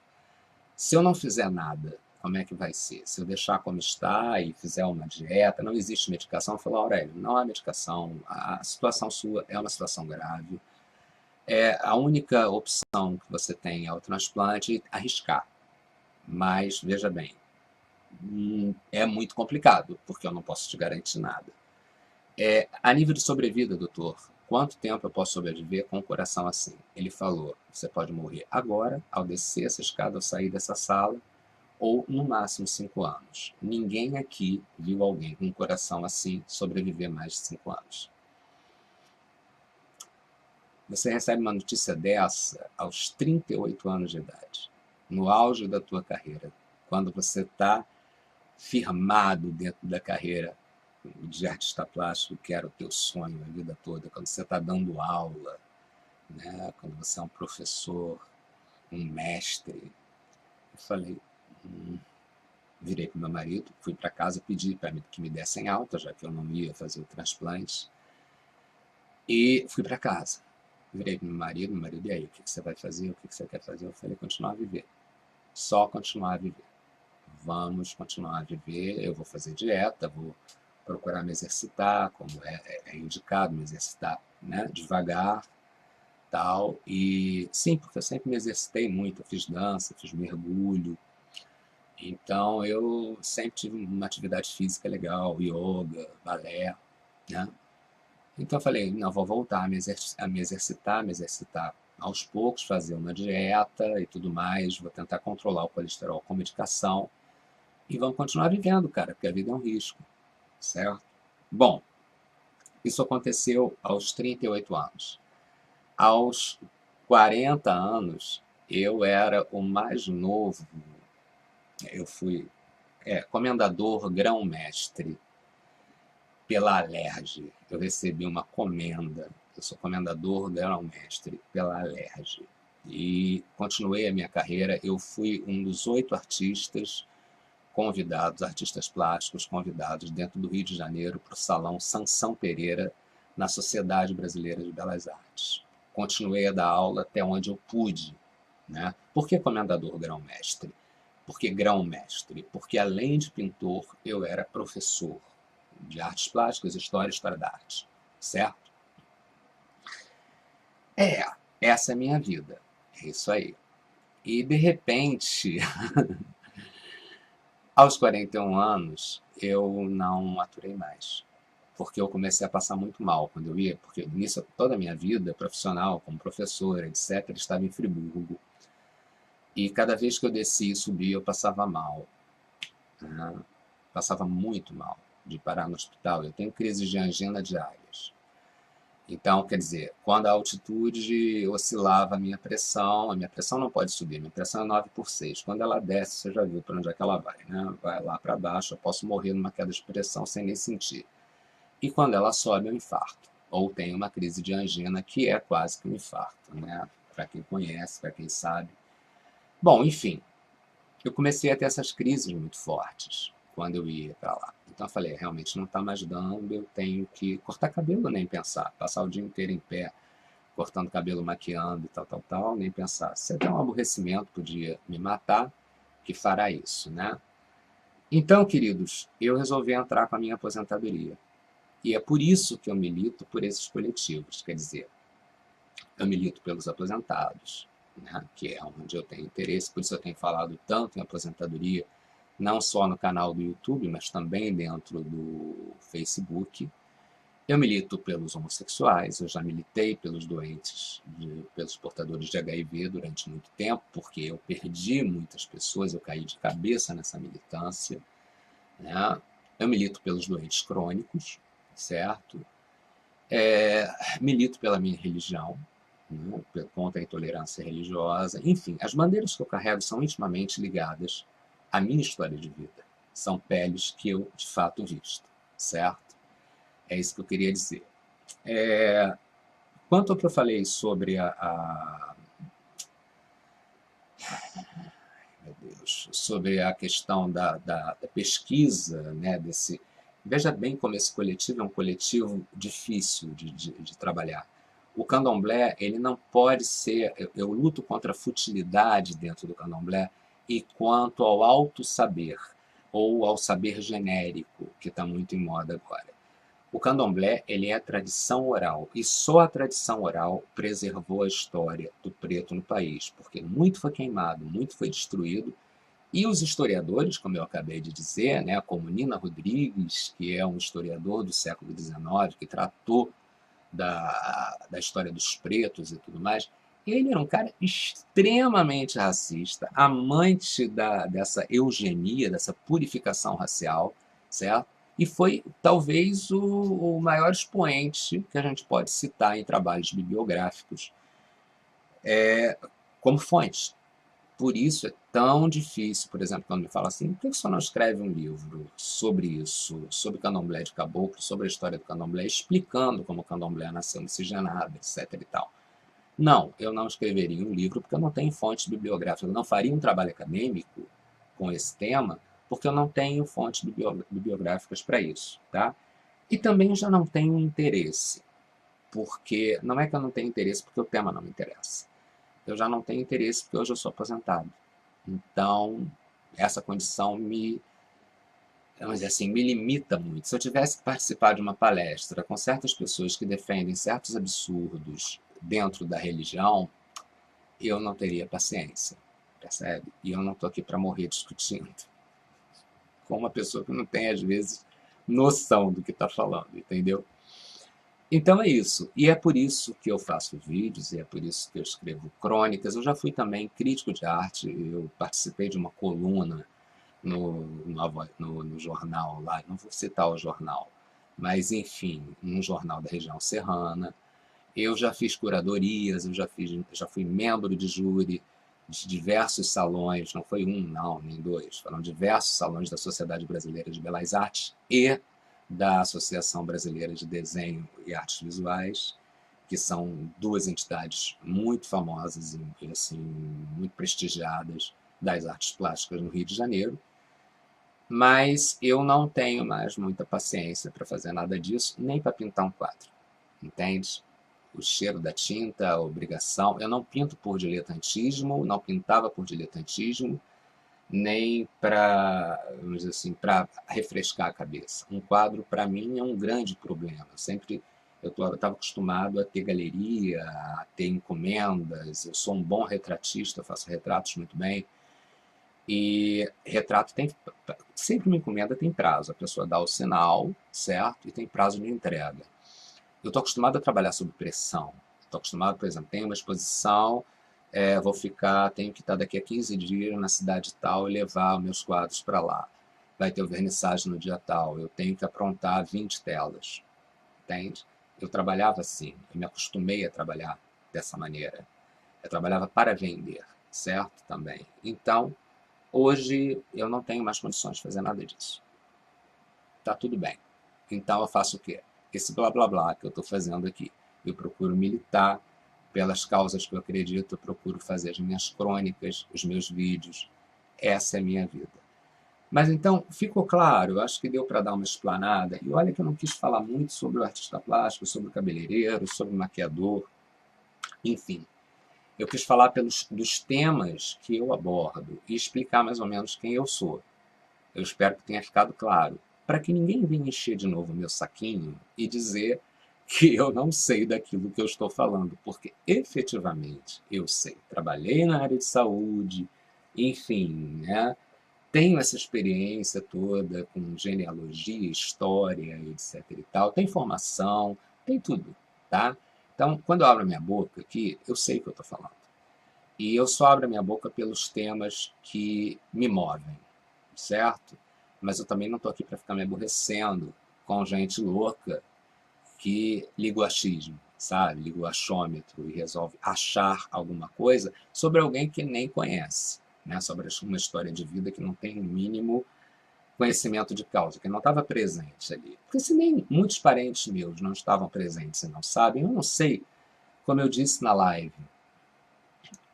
se eu não fizer nada, como é que vai ser? Se eu deixar como está e fizer uma dieta, não existe medicação? Ele falou, Aurélio, não há medicação, a situação sua é uma situação grave, a única opção que você tem é o transplante e arriscar. Mas, veja bem, é muito complicado, porque eu não posso te garantir nada. A nível de sobrevida, doutor, quanto tempo eu posso sobreviver com o coração assim? Ele falou, você pode morrer agora, ao descer essa escada, ao sair dessa sala, ou no máximo 5 anos. Ninguém aqui viu alguém com um coração assim sobreviver mais de 5 anos. Você recebe uma notícia dessa aos 38 anos de idade, no auge da tua carreira, quando você está firmado dentro da carreira de artista plástico, que era o teu sonho a vida toda, quando você está dando aula, né? Quando você é um professor, um mestre. Eu falei, virei para o meu marido, fui para casa, pedi para que me dessem alta, já que eu não ia fazer o transplante, e fui para casa. Virei para o meu marido, e aí, o que você vai fazer? O que você quer fazer? Eu falei, continuar a viver. Só continuar a viver. Vamos continuar a viver, eu vou fazer dieta, vou procurar me exercitar, como é indicado, me exercitar, né, devagar, tal. E sim, porque eu sempre me exercitei muito, eu fiz dança, fiz mergulho, então eu sempre tive uma atividade física legal, yoga, balé, né? Então eu falei, não, vou voltar a me exercitar aos poucos, fazer uma dieta e tudo mais, vou tentar controlar o colesterol com medicação e vamos continuar vivendo, cara, porque a vida é um risco, certo? Bom, isso aconteceu aos 38 anos. Aos 40 anos, eu era o mais novo, eu fui comendador grão-mestre pela Alerj. Eu recebi uma comenda, eu sou comendador grão-mestre pela Alerj. E continuei a minha carreira, eu fui um dos 8 artistas convidados, artistas plásticos convidados dentro do Rio de Janeiro para o Salão Sansão Pereira, na Sociedade Brasileira de Belas Artes. Continuei a dar aula até onde eu pude, né? Por que comendador grão-mestre? Porque grão-mestre? Porque além de pintor, eu era professor de artes plásticas, história e história da arte, certo? Essa é a minha vida, é isso aí. E de repente, aos 41 anos, eu não aturei mais, porque eu comecei a passar muito mal quando eu ia, porque nisso toda a minha vida profissional, como professor, etc., estava em Friburgo, e cada vez que eu descia e subia, eu passava mal, né? Passava muito mal de parar no hospital. Eu tenho crises de angina diárias. Então, quer dizer, quando a altitude oscilava a minha pressão não pode subir, a minha pressão é 9/6. Quando ela desce, você já viu para onde é que ela vai, né? Vai lá para baixo, eu posso morrer numa queda de pressão sem nem sentir. E quando ela sobe, eu infarto. Ou tenho uma crise de angina, que é quase que um infarto, né? Para quem conhece, para quem sabe. Bom, enfim, eu comecei a ter essas crises muito fortes quando eu ia para lá. Então eu falei, realmente não está mais dando, eu tenho que cortar cabelo, nem pensar, passar o dia inteiro em pé, cortando cabelo, maquiando e tal, tal, tal, nem pensar. Se até um aborrecimento podia me matar, que fará isso, né? Então, queridos, eu resolvi entrar com a minha aposentadoria. E é por isso que eu milito por esses coletivos, quer dizer, eu milito pelos aposentados, né, que é onde eu tenho interesse, por isso eu tenho falado tanto em aposentadoria, não só no canal do YouTube, mas também dentro do Facebook. Eu milito pelos homossexuais, eu já militei pelos doentes, pelos portadores de HIV durante muito tempo, porque eu perdi muitas pessoas, eu caí de cabeça nessa militância, né? Eu milito pelos doentes crônicos, certo? Milito pela minha religião, né? Contra a intolerância religiosa. Enfim, as bandeiras que eu carrego são intimamente ligadas à minha história de vida. São peles que eu, de fato, visto, certo? É isso que eu queria dizer. Quanto ao que eu falei sobre meu Deus, sobre a questão da pesquisa, né, Veja bem como esse coletivo é um coletivo difícil de trabalhar. O candomblé, ele não pode ser. Eu luto contra a futilidade dentro do candomblé e quanto ao alto saber, ou ao saber genérico, que está muito em moda agora. O candomblé, ele é tradição oral, e só a tradição oral preservou a história do preto no país, porque muito foi queimado, muito foi destruído, e os historiadores, como eu acabei de dizer, né, como Nina Rodrigues, que é um historiador do século XIX, que tratou da história dos pretos e tudo mais, ele era um cara extremamente racista, amante dessa eugenia, dessa purificação racial, certo? E foi talvez o maior expoente que a gente pode citar em trabalhos bibliográficos como fonte. Por isso é tão difícil, por exemplo, quando me fala assim, por que você não escreve um livro sobre isso, sobre o candomblé de caboclo, sobre a história do candomblé, explicando como o candomblé nasceu miscigenado, etc e tal. Não, eu não escreveria um livro porque eu não tenho fontes bibliográficas, eu não faria um trabalho acadêmico com esse tema, porque eu não tenho fontes bibliográficas para isso, tá? E também já não tenho interesse, porque não é que eu não tenho interesse porque o tema não me interessa. Eu já não tenho interesse porque hoje eu sou aposentado. Então, essa condição vamos dizer assim, me limita muito. Se eu tivesse que participar de uma palestra com certas pessoas que defendem certos absurdos dentro da religião, eu não teria paciência, percebe? E eu não estou aqui para morrer discutindo com uma pessoa que não tem, às vezes, noção do que está falando, entendeu? Então é isso. E é por isso que eu faço vídeos, e é por isso que eu escrevo crônicas. Eu já fui também crítico de arte, eu participei de uma coluna no jornal lá, não vou citar o jornal, mas enfim, num jornal da região serrana. Eu já fiz curadorias, já fui membro de júri de diversos salões, não foi um, não, nem dois, foram diversos salões da Sociedade Brasileira de Belas Artes e da Associação Brasileira de Desenho e Artes Visuais, que são duas entidades muito famosas e assim, muito prestigiadas das artes plásticas no Rio de Janeiro. Mas eu não tenho mais muita paciência para fazer nada disso, nem para pintar um quadro, entende? O cheiro da tinta, a obrigação. Eu não pinto por diletantismo, não pintava por diletantismo, nem para, vamos dizer assim, para refrescar a cabeça. Um quadro, para mim, é um grande problema. Eu estava acostumado a ter galeria, a ter encomendas, eu sou um bom retratista, faço retratos muito bem, e retrato tem, sempre uma encomenda tem prazo, a pessoa dá o sinal, certo? E tem prazo de entrega. Eu estou acostumado a trabalhar sob pressão. Estou acostumado, por exemplo, tenho uma exposição, tenho que estar daqui a 15 dias na cidade tal e levar meus quadros para lá. Vai ter o vernissagem no dia tal, eu tenho que aprontar 20 telas, entende? Eu trabalhava assim, eu me acostumei a trabalhar dessa maneira. Eu trabalhava para vender, certo? Também. Então, hoje eu não tenho mais condições de fazer nada disso. Tá tudo bem. Então eu faço o quê? Esse blá blá blá que eu estou fazendo aqui. Eu procuro militar pelas causas que eu acredito, eu procuro fazer as minhas crônicas, os meus vídeos. Essa é a minha vida. Mas então, ficou claro, eu acho que deu para dar uma explanada. E olha que eu não quis falar muito sobre o artista plástico, sobre o cabeleireiro, sobre o maquiador, enfim. Eu quis falar dos temas que eu abordo e explicar mais ou menos quem eu sou. Eu espero que tenha ficado claro, para que ninguém venha encher de novo o meu saquinho e dizer que eu não sei daquilo que eu estou falando, porque efetivamente eu sei. Trabalhei na área de saúde, enfim, né? Tenho essa experiência toda com genealogia, história, etc e tal. Tem formação, tem tudo, tá? Então, quando eu abro a minha boca aqui, eu sei o que eu estou falando. E eu só abro a minha boca pelos temas que me movem, certo? Mas eu também não estou aqui para ficar me aborrecendo com gente louca que liga o achismo, sabe? Liga o achômetro e resolve achar alguma coisa sobre alguém que nem conhece, né? Sobre uma história de vida que não tem o mínimo conhecimento de causa, que não estava presente ali. Porque se nem muitos parentes meus não estavam presentes e não sabem, eu não sei, como eu disse na live,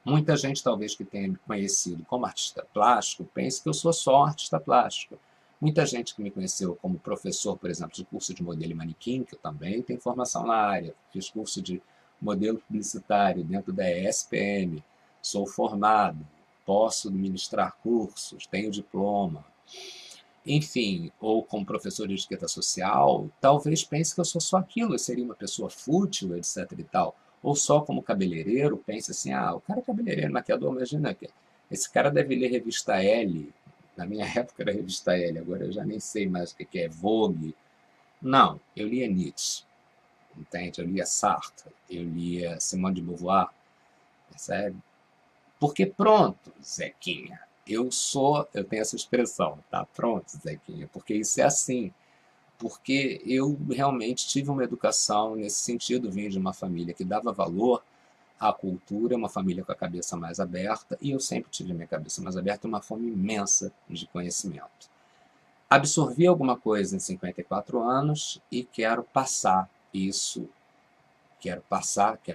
muita gente talvez que tenha me conhecido como artista plástico pense que eu sou só um artista plástico. Muita gente que me conheceu como professor, por exemplo, de curso de modelo e manequim, que eu também tenho formação na área, fiz curso de modelo publicitário dentro da ESPM, sou formado, posso ministrar cursos, tenho diploma, enfim, ou como professor de etiqueta social, talvez pense que eu sou só aquilo, eu seria uma pessoa fútil, etc e tal. Ou só como cabeleireiro, pense assim, ah, o cara é cabeleireiro, maquiador, imagina que esse cara deve ler revista L. Na minha época era revista L, agora eu já nem sei mais o que é Vogue. Não, eu lia Nietzsche, entende? Eu lia Sartre, eu lia Simone de Beauvoir, percebe? Porque pronto, Zequinha, eu tenho essa expressão, tá pronto, Zequinha, porque isso é assim. Porque eu realmente tive uma educação nesse sentido, vim de uma família que dava valor à cultura, uma família com a cabeça mais aberta, e eu sempre tive a minha cabeça mais aberta e uma fome imensa de conhecimento. Absorvi alguma coisa em 54 anos e quero passar isso, quero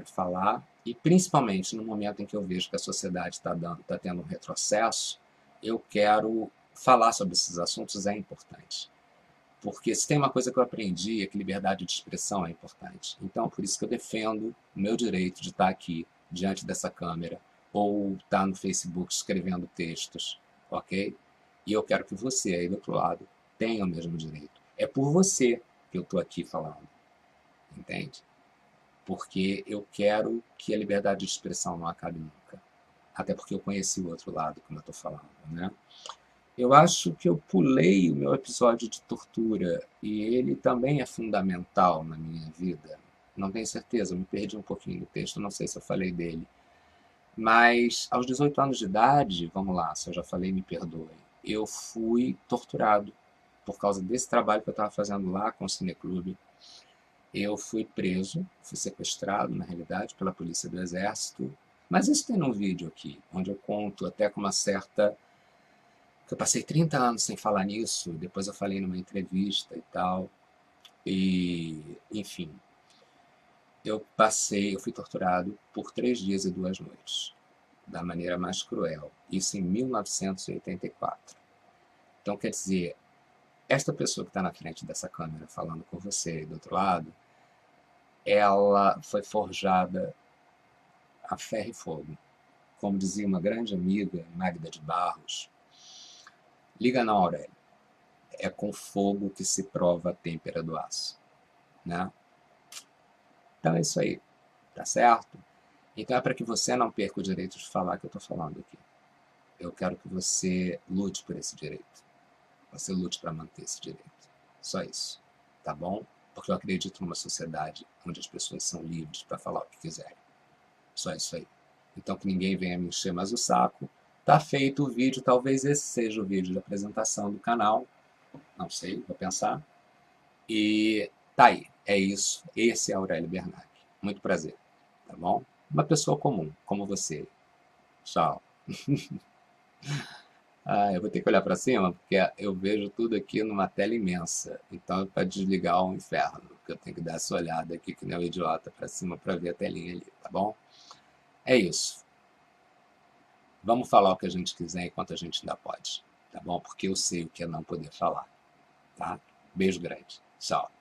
falar, e principalmente no momento em que eu vejo que a sociedade está tendo um retrocesso, eu quero falar sobre esses assuntos, é importante. Porque se tem uma coisa que eu aprendi é que liberdade de expressão é importante. Então, por isso que eu defendo o meu direito de estar aqui, diante dessa câmera, ou estar no Facebook escrevendo textos, ok? E eu quero que você aí do outro lado tenha o mesmo direito. É por você que eu estou aqui falando, entende? Porque eu quero que a liberdade de expressão não acabe nunca. Até porque eu conheci o outro lado, como eu estou falando, né? Eu acho que eu pulei o meu episódio de tortura e ele também é fundamental na minha vida. Não tenho certeza, eu me perdi um pouquinho no texto, não sei se eu falei dele. Mas aos 18 anos de idade, vamos lá, se eu já falei, me perdoe, eu fui torturado por causa desse trabalho que eu estava fazendo lá com o Cineclube. Eu fui preso, fui sequestrado, na realidade, pela polícia do Exército. Mas isso tem num vídeo aqui, onde eu conto até com uma certa. Eu passei 30 anos sem falar nisso, depois eu falei numa entrevista e tal. E, enfim, eu fui torturado por 3 dias e 2 noites, da maneira mais cruel. Isso em 1984. Então, quer dizer, esta pessoa que está na frente dessa câmera falando com você do outro lado, ela foi forjada a ferro e fogo. Como dizia uma grande amiga, Magda de Barros, liga não, Aurélio, é com fogo que se prova a têmpera do aço, né? Então é isso aí, tá certo? Então é para que você não perca o direito de falar que eu estou falando aqui. Eu quero que você lute por esse direito. Você lute para manter esse direito. Só isso, tá bom? Porque eu acredito numa sociedade onde as pessoas são livres para falar o que quiserem. Só isso aí. Então que ninguém venha me encher mais o saco. Tá feito o vídeo, talvez esse seja o vídeo da apresentação do canal. Não sei, vou pensar. E tá aí, é isso. Esse é Aurélio Bernac. Muito prazer, tá bom? Uma pessoa comum, como você. Tchau. Ah, eu vou ter que olhar para cima porque eu vejo tudo aqui numa tela imensa. Então é para desligar o inferno, porque eu tenho que dar essa olhada aqui que nem um idiota para cima para ver a telinha ali, tá bom? É isso. Vamos falar o que a gente quiser enquanto a gente ainda pode, tá bom? Porque eu sei o que é não poder falar, tá? Beijo grande. Tchau.